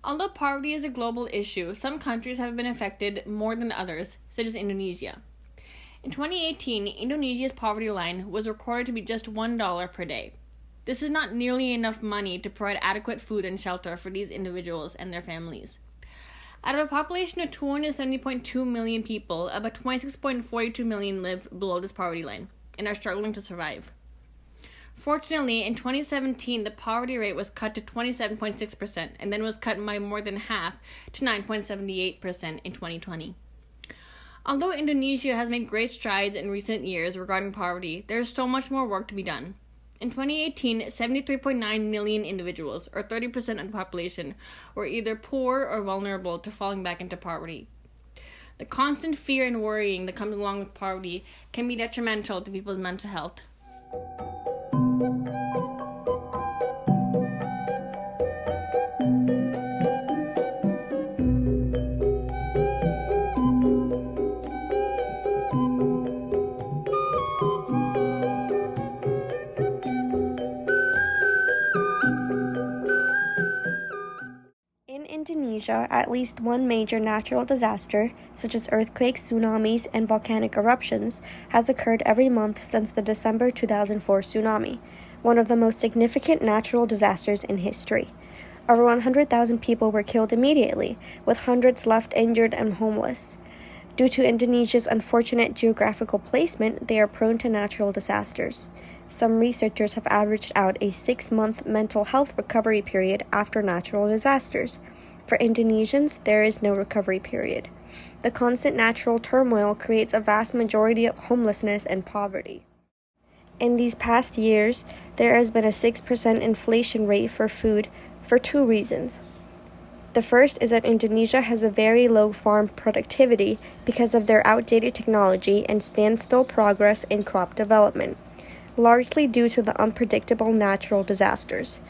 Although poverty is a global issue, some countries have been affected more than others, such as Indonesia. In 2018, Indonesia's poverty line was recorded to be just $1 per day. This is not nearly enough money to provide adequate food and shelter for these individuals and their families. Out of a population of 270.2 million people, about 26.42 million live below this poverty line and are struggling to survive. Fortunately, in 2017, the poverty rate was cut to 27.6% and then was cut by more than half to 9.78% in 2020. Although Indonesia has made great strides in recent years regarding poverty, there is so much more work to be done. In 2018, 73.9 million individuals, or 30% of the population, were either poor or vulnerable to falling back into poverty. The constant fear and worrying that comes along with poverty can be detrimental to people's mental health. In Indonesia, at least one major natural disaster, such as earthquakes, tsunamis, and volcanic eruptions, has occurred every month since the December 2004 tsunami, one of the most significant natural disasters in history. Over 100,000 people were killed immediately, with hundreds left injured and homeless. Due to Indonesia's unfortunate geographical placement, they are prone to natural disasters. Some researchers have averaged out a 6-month mental health recovery period after natural disasters. For Indonesians, there is no recovery period. The constant natural turmoil creates a vast majority of homelessness and poverty. In these past years, there has been a 6% inflation rate for food for two reasons. The first is that Indonesia has a very low farm productivity because of their outdated technology and standstill progress in crop development, largely due to the unpredictable natural disasters.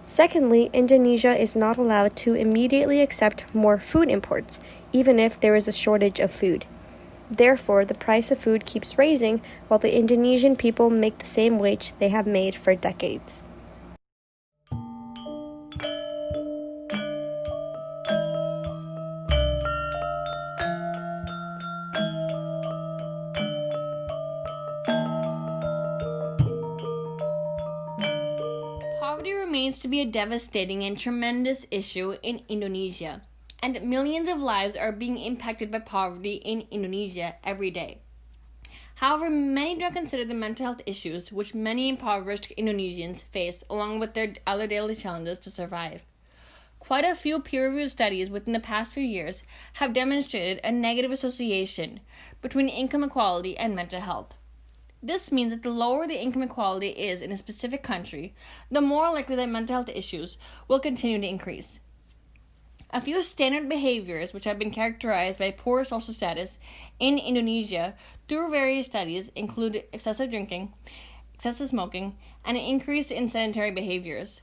Secondly, Indonesia is not allowed to immediately accept more food imports, even if there is a shortage of food. Therefore, the price of food keeps rising while the Indonesian people make the same wage they have made for decades. Poverty remains to be a devastating and tremendous issue in Indonesia, and millions of lives are being impacted by poverty in Indonesia every day. However, many do not consider the mental health issues which many impoverished Indonesians face along with their other daily challenges to survive. Quite a few peer-reviewed studies within the past few years have demonstrated a negative association between income equality and mental health. This means that the lower the income equality is in a specific country, the more likely that mental health issues will continue to increase. A few standard behaviors which have been characterized by poor social status in Indonesia through various studies include excessive drinking, excessive smoking, and an increase in sedentary behaviors.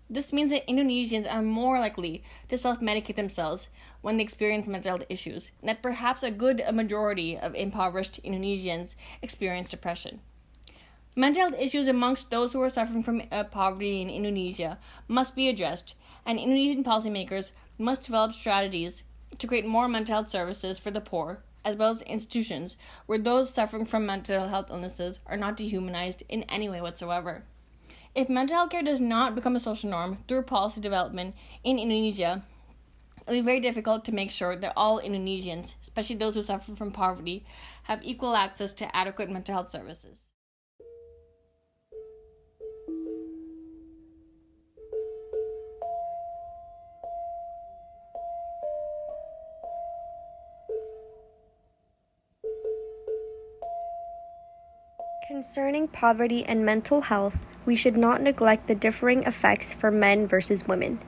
This means that Indonesians are more likely to self-medicate themselves when they experience mental health issues, and that perhaps a majority of impoverished Indonesians experience depression. Mental health issues amongst those who are suffering from poverty in Indonesia must be addressed, and Indonesian policymakers must develop strategies to create more mental health services for the poor, as well as institutions where those suffering from mental health illnesses are not dehumanized in any way whatsoever. If mental health care does not become a social norm through policy development in Indonesia, it will be very difficult to make sure that all Indonesians, especially those who suffer from poverty, have equal access to adequate mental health services. Concerning poverty and mental health, we should not neglect the differing effects for men versus women.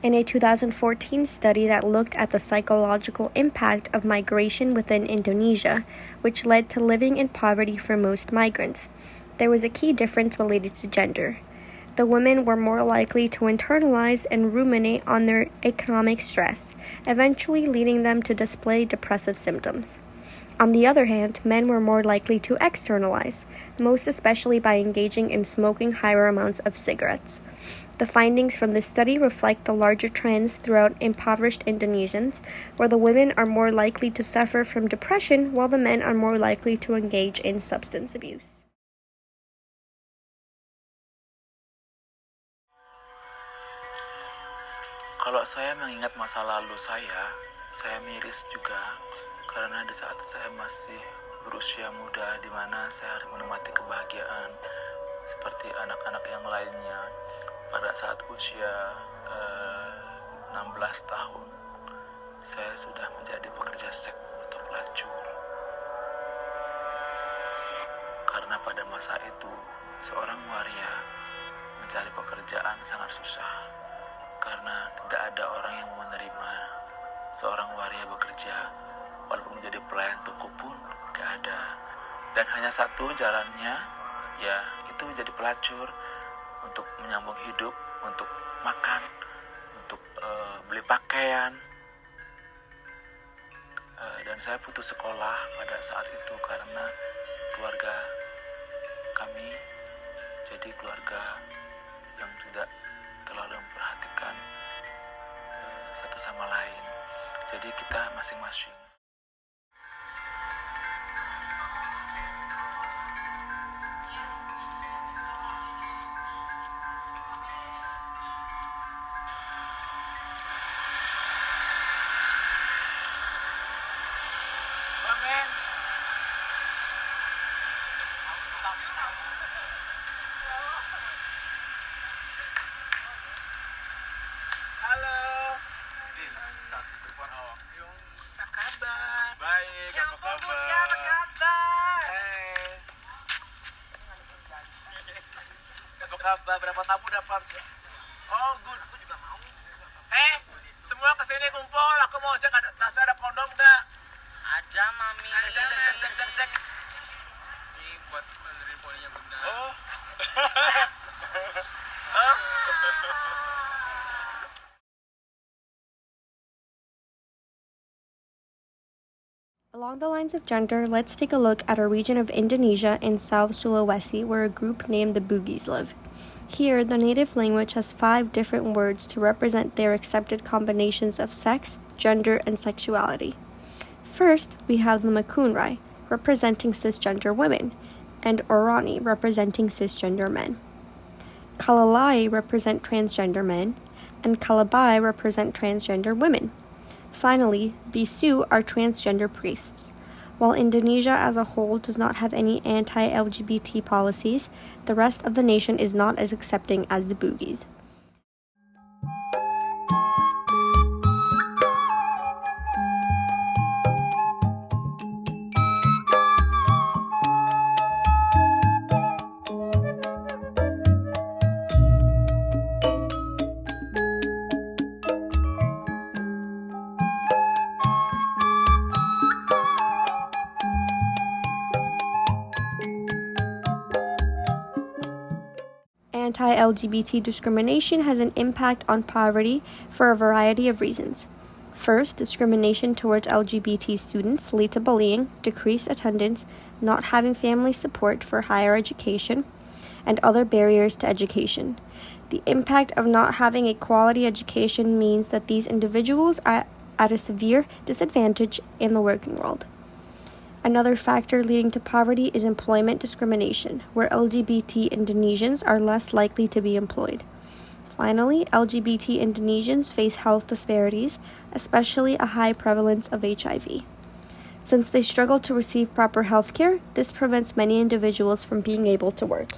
In a 2014 study that looked at the psychological impact of migration within Indonesia, which led to living in poverty for most migrants, there was a key difference related to gender. The women were more likely to internalize and ruminate on their economic stress, eventually leading them to display depressive symptoms. On the other hand, men were more likely to externalize, most especially by engaging in smoking higher amounts of cigarettes. The findings from this study reflect the larger trends throughout impoverished Indonesians, where the women are more likely to suffer from depression while the men are more likely to engage in substance abuse. Kalau saya mengingat masa lalu saya miris juga karena di saat saya masih berusia muda di mana saya harus menikmati kebahagiaan seperti anak-anak yang lainnya. Pada saat usia 16 tahun saya sudah menjadi pekerja seks atau pelacur. Karena pada masa itu seorang waria mencari pekerjaan sangat susah karena tidak ada orang yang menerima seorang waria bekerja, walaupun menjadi pelayan toko pun gak ada. Dan hanya satu jalannya, ya itu jadi pelacur untuk menyambung hidup, untuk makan, untuk beli pakaian. Dan saya putus sekolah pada saat itu karena keluarga kami jadi keluarga yang tidak terlalu memperhatikan satu sama lain. Jadi kita masing-masing. Halo. Apa kabar? Baik, apa kabar? Apa kabar? Apa kabar? Berapa tamu dapat? Oh, good. Aku juga mau. Semua kesini kumpul. Aku mau cek ada tas, ada kondom nggak? Ada, Mami. Cek. Ini buat benerin polinya Bunda. Oh. Along the lines of gender, let's take a look at a region of Indonesia in South Sulawesi where a group named the Bugis live. Here, the native language has 5 different words to represent their accepted combinations of sex, gender, and sexuality. First, we have the Makunrai, representing cisgender women, and Orani, representing cisgender men. Kalalai represent transgender men, and Kalabai represent transgender women. Finally, Bisu are transgender priests. While Indonesia as a whole does not have any anti-LGBT policies, the rest of the nation is not as accepting as the Bugis. Anti-LGBT discrimination has an impact on poverty for a variety of reasons. First, discrimination towards LGBT students lead to bullying, decreased attendance, not having family support for higher education, and other barriers to education. The impact of not having a quality education means that these individuals are at a severe disadvantage in the working world. Another factor leading to poverty is employment discrimination, where LGBT Indonesians are less likely to be employed. Finally, LGBT Indonesians face health disparities, especially a high prevalence of HIV. Since they struggle to receive proper health care, this prevents many individuals from being able to work.